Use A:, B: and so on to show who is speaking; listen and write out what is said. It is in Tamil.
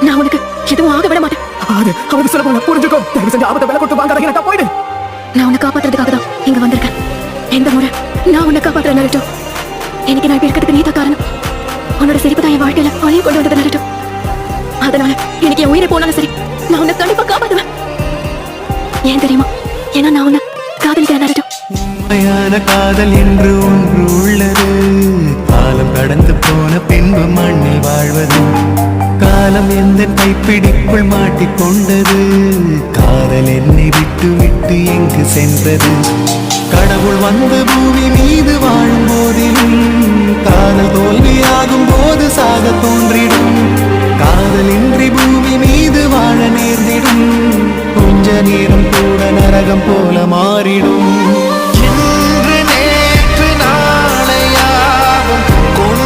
A: நான் உனக்கு எதுவும் ஆக விட மாட்டேன்.
B: அது அவனுக்கு சொல்ல போல புரிஞ்சுக்கோ. தயவு செஞ்சு ஆபத்தை விலை கொடுத்து வாங்காத. எனக்கா போயிடு.
A: நான் உன்னை காப்பாத்துறதுக்காக தான் இங்க வந்திருக்கேன். எந்த முறை நான் உன்னை காப்பாத்துறேன் நரட்டோ. எனக்கு நான் இப்ப இருக்கிறதுக்கு நீதான் காரணம். உன்னோட சிரிப்பு தான் என் வாழ்க்கையில ஒளியை கொண்டு வந்தது நரட்டோ. அதனால எனக்கு என் உயிரை போனாலும் சரி, நான் உன்னை கண்டிப்பா காப்பாத்துவேன். ஏன் தெரியுமா? ஏன்னா நான் உன்னை காதலிக்கிறேன் நரட்டோ.
C: உண்மையான காதல் என்று ஒன்று உள்ளது. காலம் கடந்து போன பின்பு மண்ணில் வாழ்வது. காலம் எந்த கைப்பிடிக்குள் மாட்டிக்கொண்டது. காதல் என்னை விட்டு விட்டு எங்கு சென்றது. கடவுள் வந்து பூமி மீது வாழும் போதிலும் காதல் தோல்வியாகும் போது சாக தோன்றிடும். காதலின்றி பூமி மீது வாழ நேர்ந்திடும். கொஞ்ச நேரம் கூட நரகம் போல மாறிடும்.